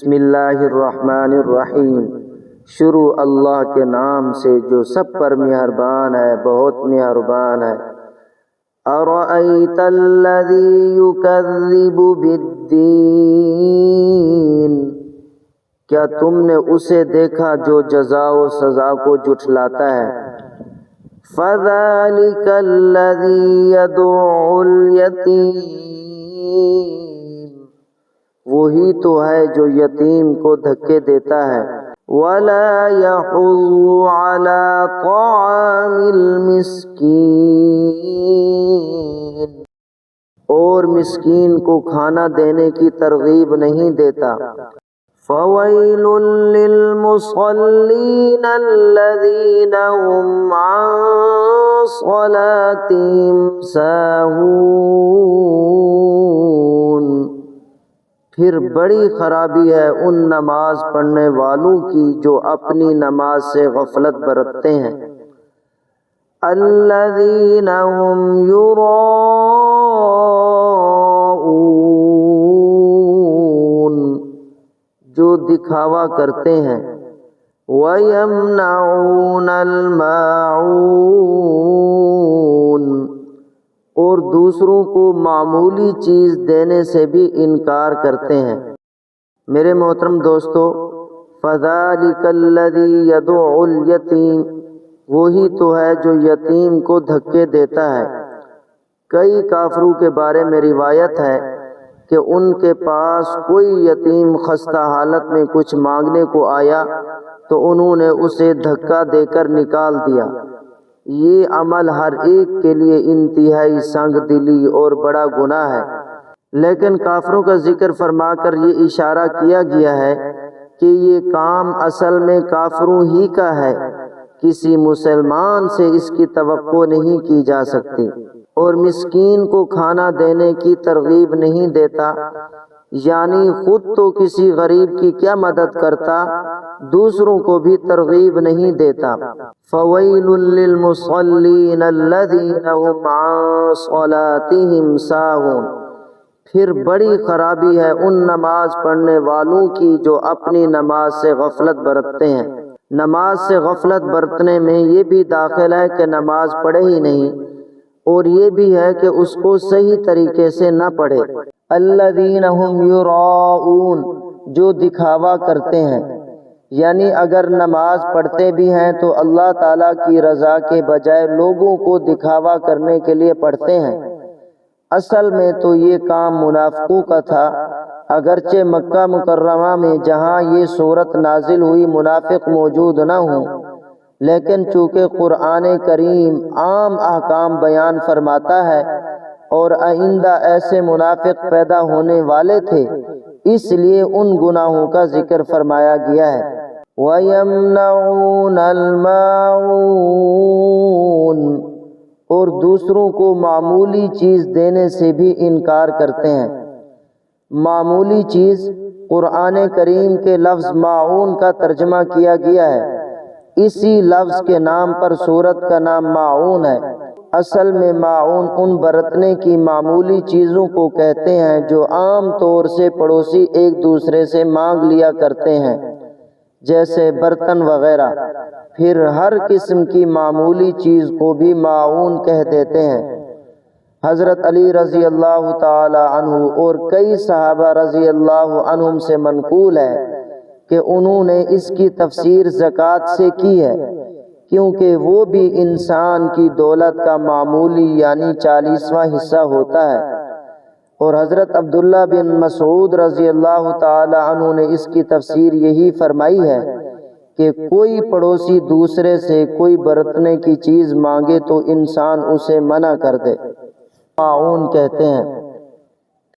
بسم اللہ الرحمن الرحیم، شروع اللہ کے نام سے جو سب پر مہربان ہے، بہت مہربان ہے۔ ارأیت الذی یکذب بالدین، کیا تم نے اسے دیکھا جو جزا و سزا کو جھٹلاتا ہے؟ فذلک الذی یدعو الیتیم، وہی تو ہے جو یتیم کو دھکے دیتا ہے۔ وَلَا يَحُضُّ عَلَىٰ طَعَامِ الْمِسْكِينِ، اور مسکین کو کھانا دینے کی ترغیب نہیں دیتا۔ فَوَيْلٌ لِّلْمُصَلِّينَ الَّذِينَ هُمْ عَن صَلَاتِهِمْ سَاهُونَ، پھر بڑی خرابی ہے ان نماز پڑھنے والوں کی جو اپنی نماز سے غفلت برتتے ہیں۔ الذین هم یراؤون، جو دکھاوا کرتے ہیں۔ ویمنعون الماعون، اور دوسروں کو معمولی چیز دینے سے بھی انکار کرتے ہیں۔ میرے محترم دوستو، فَذَلِكَ الَّذِي يَدُعُّ الْيَتِيمَ، وہی تو ہے جو یتیم کو دھکے دیتا ہے۔ کئی کافروں کے بارے میں روایت ہے کہ ان کے پاس کوئی یتیم خستہ حالت میں کچھ مانگنے کو آیا تو انہوں نے اسے دھکا دے کر نکال دیا۔ یہ عمل ہر ایک کے لیے انتہائی سنگ دلی اور بڑا گناہ ہے، لیکن کافروں کا ذکر فرما کر یہ اشارہ کیا گیا ہے کہ یہ کام اصل میں کافروں ہی کا ہے، کسی مسلمان سے اس کی توقع نہیں کی جا سکتی۔ اور مسکین کو کھانا دینے کی ترغیب نہیں دیتا، یعنی خود تو کسی غریب کی کیا مدد کرتا، دوسروں کو بھی ترغیب نہیں دیتا۔ فَوَيْلٌ لِّلْمُصَلِّينَ الَّذِينَ هُمْ عَن صَلَاتِهِمْ سَاهُونَ، پھر بڑی خرابی ہے ان نماز پڑھنے والوں کی جو اپنی نماز سے غفلت برتتے ہیں۔ نماز سے غفلت برتنے میں یہ بھی داخل ہے کہ نماز پڑھے ہی نہیں، اور یہ بھی ہے کہ اس کو صحیح طریقے سے نہ پڑھے۔ الذین هم یراؤون، جو دکھاوا کرتے ہیں، یعنی اگر نماز پڑھتے بھی ہیں تو اللہ تعالیٰ کی رضا کے بجائے لوگوں کو دکھاوا کرنے کے لیے پڑھتے ہیں۔ اصل میں تو یہ کام منافقوں کا تھا، اگرچہ مکہ مکرمہ میں جہاں یہ صورت نازل ہوئی منافق موجود نہ ہوں، لیکن چونکہ قرآن کریم عام احکام بیان فرماتا ہے اور آئندہ ایسے منافق پیدا ہونے والے تھے، اس لیے ان گناہوں کا ذکر فرمایا گیا ہے۔ وَيَمْنَعُونَ الْمَاعُونَ، اور دوسروں کو معمولی چیز دینے سے بھی انکار کرتے ہیں۔ معمولی چیز قرآن کریم کے لفظ معون کا ترجمہ کیا گیا ہے، اسی لفظ کے نام پر سورت کا نام معون ہے۔ اصل میں معون ان برتنے کی معمولی چیزوں کو کہتے ہیں جو عام طور سے پڑوسی ایک دوسرے سے مانگ لیا کرتے ہیں، جیسے برتن وغیرہ۔ پھر ہر قسم کی معمولی چیز کو بھی معون کہہ دیتے ہیں۔ حضرت علی رضی اللہ تعالی عنہ اور کئی صحابہ رضی اللہ عنہم سے منقول ہے کہ انہوں نے اس کی تفسیر زکوٰۃ سے کی ہے، کیونکہ وہ بھی انسان کی دولت کا معمولی یعنی 40واں حصہ ہوتا ہے۔ اور حضرت عبداللہ بن مسعود رضی اللہ تعالی عنہ نے اس کی تفسیر یہی فرمائی ہے کہ کوئی پڑوسی دوسرے سے کوئی برتنے کی چیز مانگے تو انسان اسے منع کر دے، معون کہتے ہیں۔